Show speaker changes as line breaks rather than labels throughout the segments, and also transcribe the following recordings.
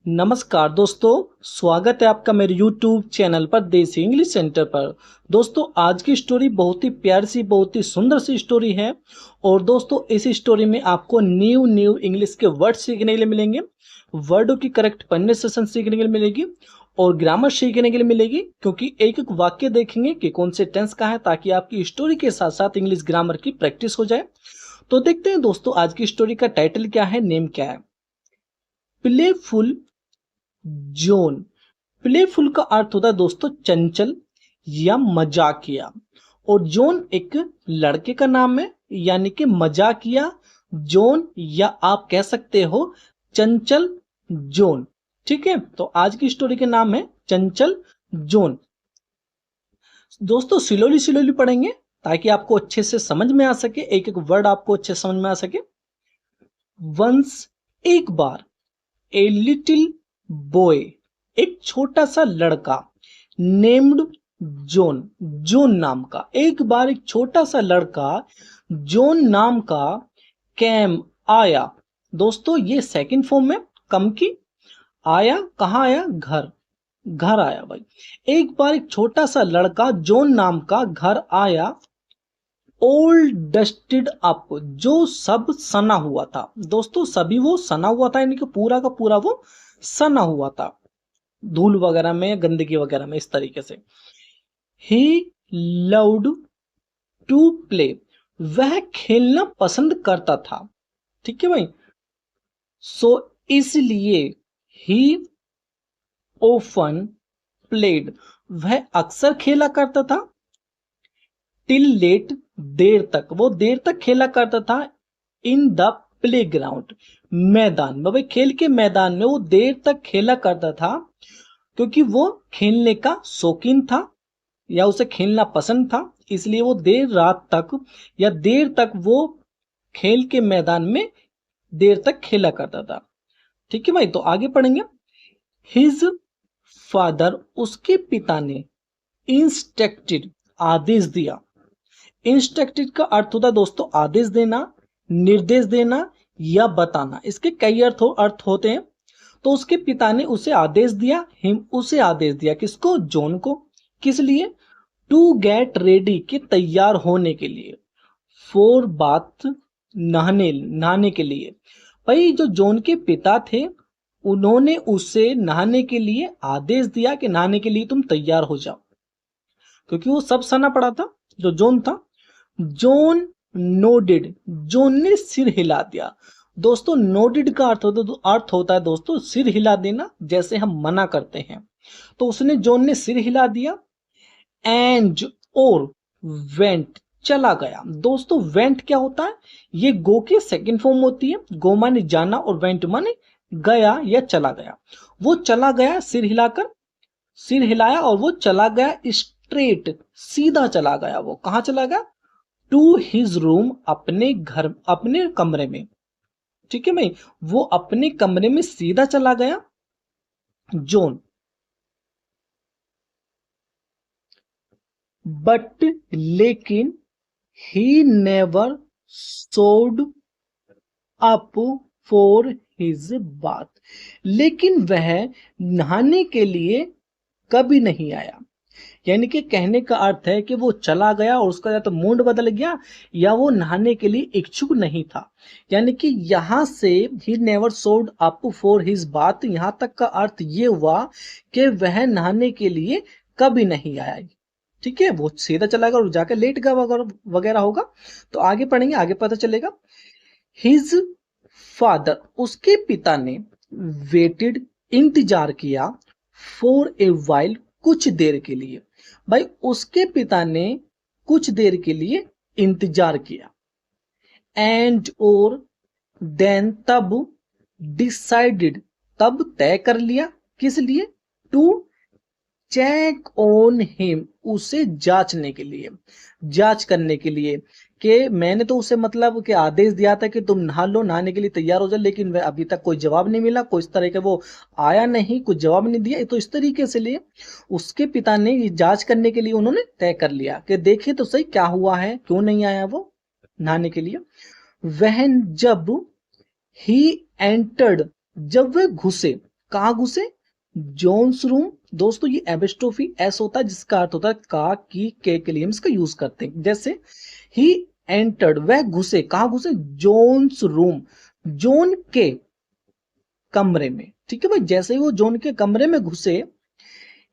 नमस्कार दोस्तों, स्वागत है आपका मेरे YouTube चैनल पर देसी इंग्लिश सेंटर पर। दोस्तों, आज की स्टोरी बहुत ही प्यारी सी, बहुत ही सुंदर सी स्टोरी है। और दोस्तों, इस स्टोरी में आपको न्यू न्यू इंग्लिश के वर्ड सीखने के लिए मिलेंगे, वर्डों की करेक्ट प्रोनाउंसिएशन सीखने के लिए मिलेगी और ग्रामर सीखने के लिए मिलेगी, क्योंकि एक एक वाक्य देखेंगे कि कौन से टेंस का है, ताकि आपकी स्टोरी के साथ साथ इंग्लिश ग्रामर की प्रैक्टिस हो जाए। तो देखते हैं दोस्तों, आज की स्टोरी का टाइटल क्या है, नेम क्या है। Playful zone. प्लेफुल का अर्थ होता है दोस्तों चंचल या मजाकिया, और जोन एक लड़के का नाम है, यानी कि मजाकिया जोन, या आप कह सकते हो चंचल जोन। ठीक है, तो आज की स्टोरी के नाम है चंचल जोन। दोस्तों, स्लोली स्लोली पढ़ेंगे ताकि आपको अच्छे से समझ में आ सके, एक एक वर्ड आपको अच्छे से समझ में आ सके। वंस, एक बार। ए लिटिल बॉय, एक छोटा सा लड़का। नेम्ड जोन, जोन नाम का। एक बार एक छोटा सा लड़का जोन नाम का कैम, आया। दोस्तों, ये सेकंड फॉर्म में कम की। आया, कहाँ आया? घर, घर आया भाई। एक बार एक छोटा सा लड़का जोन नाम का घर आया। ओल्ड डस्टेड अप, जो सब सना हुआ था। दोस्तों, सभी वो सना हुआ था, यानी कि पूरा का पूरा वो सना हुआ था, धूल वगैरह में, गंदगी वगैरह में, इस तरीके से। ही लव्ड टू प्ले, वह खेलना पसंद करता था। ठीक है भाई, सो इसलिए ही ओफन प्लेड, वह अक्सर खेला करता था। टिल लेट, देर तक, वो देर तक खेला करता था। इन द प्ले ग्राउंड, मैदान में, भाई खेल के मैदान में वो देर तक खेला करता था, क्योंकि वो खेलने का शौकीन था या उसे खेलना पसंद था, इसलिए वो देर रात तक या देर तक वो खेल के मैदान में देर तक खेला करता था। ठीक है भाई, तो आगे पढ़ेंगे। हिज फादर, उसके पिता ने इंस्ट्रक्टेड, आदेश दिया। इंस्ट्रक्टेड का अर्थ होता है दोस्तों आदेश देना, निर्देश देना या बताना। इसके कई अर्थ होते हैं। तो उसके पिता ने उसे आदेश दिया, हिम, उसे आदेश दिया, किसको? जॉन को। किस लिए? टू गेट रेडी, के तैयार होने के लिए। फॉर बाथ, नहाने, नहाने के लिए। भाई जो जॉन के पिता थे, उन्होंने उसे नहाने के लिए आदेश दिया कि नहाने के लिए तुम तैयार हो जाओ, क्योंकि वो सब सना पड़ा था जो जॉन था। जॉन नोडेड, जॉन ने सिर हिला दिया। दोस्तों, नोडेड का अर्थ होता है दोस्तों सिर हिला देना, जैसे हम मना करते हैं। तो उसने, जॉन ने सिर हिला दिया। एंड, और वेंट, चला गया। दोस्तों, वेंट क्या होता है? ये गो के सेकंड फॉर्म होती है। गो माने जाना और वेंट माने गया या चला गया। वो चला गया सिर हिलाकर, सिर हिलाया और वो चला गया स्ट्रेट, सीधा चला गया। वो कहां चला गया? टू हिज रूम, अपने घर, अपने कमरे में। ठीक है भाई, वो अपने कमरे में सीधा चला गया जॉन। बट, लेकिन, ही नेवर सोड अप फॉर हिज बाथ, लेकिन वह नहाने के लिए कभी नहीं आया। यानी कि कहने का अर्थ है कि वो चला गया और उसका या तो मूड बदल गया या वो नहाने के लिए इच्छुक नहीं था। यानी कि यहां से ही नेवर सोड अप फॉर हिज बाथ, यहां तक का अर्थ ये हुआ कि वह नहाने के लिए कभी नहीं आया। ठीक है, वो सीधा चला गया और जाकर लेट गया वगैरह होगा। तो आगे पढ़ेंगे, आगे पता चलेगा। हिज फादर, उसके पिता ने वेटेड, इंतजार किया। फॉर ए वाइल, कुछ देर के लिए। भाई उसके पिता ने कुछ देर के लिए इंतजार किया। एंड, और, देन, तब, डिसाइडेड, तब तय कर लिया। किस लिए? टू चेक ऑन हिम, उसे जांचने के लिए, जांच करने के लिए। कि मैंने तो उसे मतलब कि आदेश दिया था कि तुम नहा लो, नहाने के लिए तैयार हो जाओ, लेकिन वह अभी तक कोई जवाब नहीं मिला, कोई इस तरह के वो आया नहीं, कुछ जवाब नहीं दिया। तो इस तरीके से लिए उसके पिता ने ये जांच करने के लिए उन्होंने तय कर लिया कि देखे तो सही क्या हुआ है, क्यों नहीं आया वो नहाने के लिए। वह, जब, ही एंटर्ड, जब वे घुसे, कहाँ घुसे? Jones room. दोस्तों ये एपिस्ट्रोफी एस होता है जिसका अर्थ होता है का, की, के लिए हम इसका यूज करते हैं। जैसे ही एंटर्ड, वह घुसे, कहाँ घुसे? जोन्स रूम, जोन के कमरे में। ठीक है भाई, जैसे ही वो जोन के कमरे में घुसे,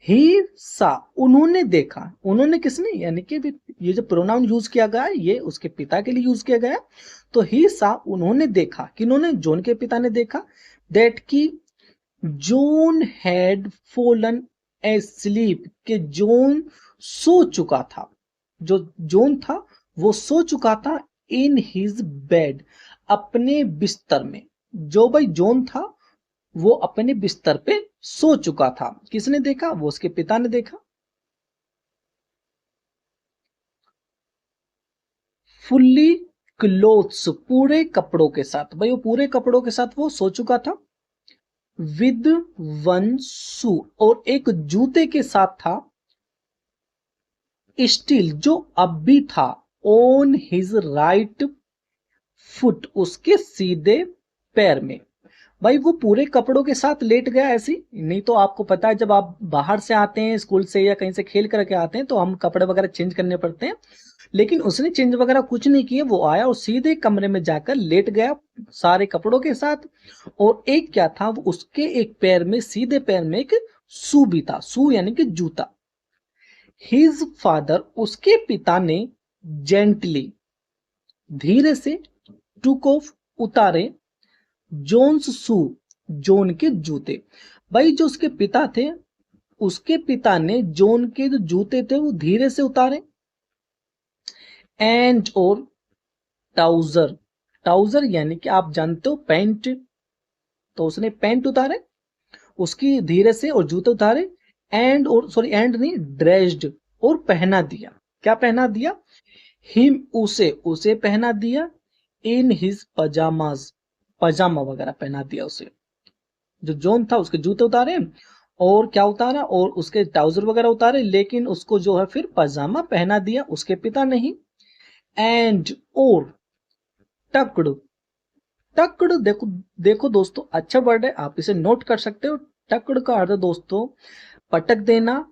ही सा, उन्होंने देखा। उन्होंने किसने? यानी कि ये जो प्रोनाउन यूज किया गया है ये उसके पिता के लिए यूज किया गया है। तो ही सा, उन्होंने देखा, किन्होंने? जोन के पिता ने देखा, दैट की जोन हैड फॉलन एस्लीप, के जोन सो चुका था। जो जोन था वो सो चुका था इन हिज बेड, अपने बिस्तर में। जो भाई जोन था वो अपने बिस्तर पे सो चुका था। किसने देखा? वो उसके पिता ने देखा। फुल्ली क्लोथ्स, पूरे कपड़ों के साथ। भाई वो पूरे कपड़ों के साथ वो सो चुका था। विद वन शू, और एक जूते के साथ था। स्टिल, जो अब भी था। ऑन हिज राइट फुट, उसके सीधे पैर में। भाई वो पूरे कपड़ों के साथ लेट गया ऐसी। नहीं तो आपको पता है जब आप बाहर से आते हैं स्कूल से या कहीं से खेल करके आते हैं तो हम कपड़े वगैरह चेंज करने पड़ते हैं, लेकिन उसने चेंज वगैरह कुछ नहीं किए। वो आया और सीधे कमरे में जाकर लेट गया सारे कपड़ों के साथ। और एक क्या था? वो उसके एक पैर में, सीधे पैर में एक शू भी था। शू यानी कि जूता। हिज फादर, उसके पिता ने जेंटली, धीरे से, टुक ऑफ, उतारे, जोन्स शू, जोन के जूते। भाई जो उसके पिता थे, उसके पिता ने जोन के जो जूते थे वो धीरे से उतारे। एंड, और ट्राउजर, ट्राउजर यानी कि आप जानते हो पैंट, तो उसने पैंट उतारे उसकी धीरे से और जूते उतारे। एंड, और सॉरी एंड नहीं, ड्रेस्ड, और पहना दिया। क्या पहना दिया? हिम, उसे, उसे पहना दिया। इन हिज पजामाज, पजामा वगैरह पहना दिया उसे। जो जोन था उसके जूते उतारे और क्या उतारा? और उसके ट्राउजर वगैरह उतारे, लेकिन उसको जो है फिर पजामा पहना दिया उसके पिता ने ही। एंड, और टक्ड, टक्ड, देखो देखो दोस्तों, अच्छा वर्ड है, आप इसे नोट कर सकते हो। टक्ड का अर्थ दोस्तों पटक देना,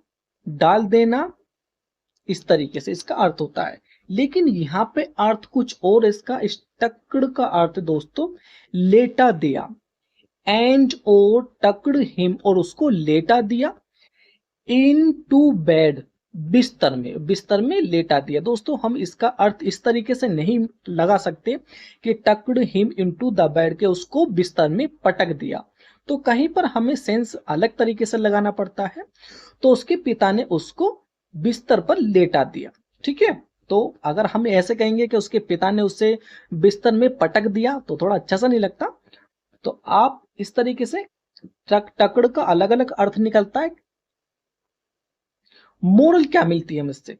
डाल देना, इस तरीके से इसका अर्थ होता है। लेकिन यहाँ पे अर्थ कुछ और इसका। इस टक्ड का अर्थ दोस्तों लेटा दिया। एंड, और टक्ड हिम, और उसको लेटा दिया। इन टू बेड, बिस्तर में, बिस्तर में लेटा दिया। दोस्तों हम इसका अर्थ इस तरीके से नहीं लगा सकते कि tucked him into the bed, के उसको बिस्तर में पटक दिया। तो कहीं पर हमें सेंस अलग तरीके से लगाना पड़ता है। तो उसके पिता ने उसको बिस्तर पर लेटा दिया। ठीक है, तो अगर हम ऐसे कहेंगे कि उसके पिता ने उसे बिस्तर में पटक दिया तो थोड़ा अच्छा सा नहीं लगता। तो आप इस तरीके से टकड़ का अलग अलग अर्थ निकलता है। मोरल क्या मिलती है हमें इससे?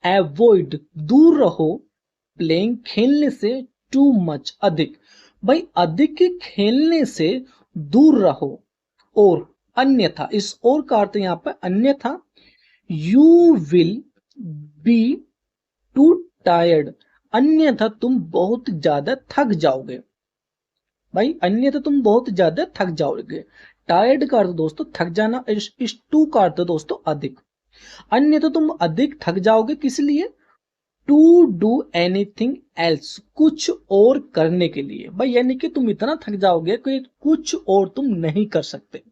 एवॉइड, दूर रहो, प्लेइंग, खेलने से, टू मच, अधिक। भाई अधिक खेलने से दूर रहो। और अन्यथा, इस और का अर्थ यहां पर अन्यथा, you will be to tired, अन्यथा तुम बहुत ज्यादा थक जाओगे। भाई अन्यथा तुम बहुत ज्यादा थक जाओगे। टायर्ड का अर्थ दोस्तों थक जाना, इस टू का अर्थ दोस्तों अधिक। अन्यथा तुम अधिक थक जाओगे, किस लिए? टू डू एनीथिंग एल्स, कुछ और करने के लिए। भाई यानी कि तुम इतना थक जाओगे कि कुछ और तुम नहीं कर सकते।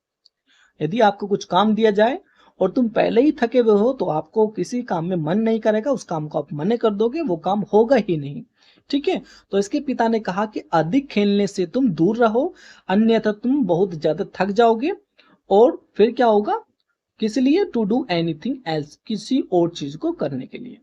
यदि आपको कुछ काम दिया जाए और तुम पहले ही थके हुए हो तो आपको किसी काम में मन नहीं करेगा, उस काम को आप मना कर दोगे, वो काम होगा ही नहीं। ठीक है, तो इसके पिता ने कहा कि अधिक खेलने से तुम दूर रहो, अन्यथा तुम बहुत ज्यादा थक जाओगे। और फिर क्या होगा? किस लिए? टू डू एनीथिंग एल्स, किसी और चीज को करने के लिए।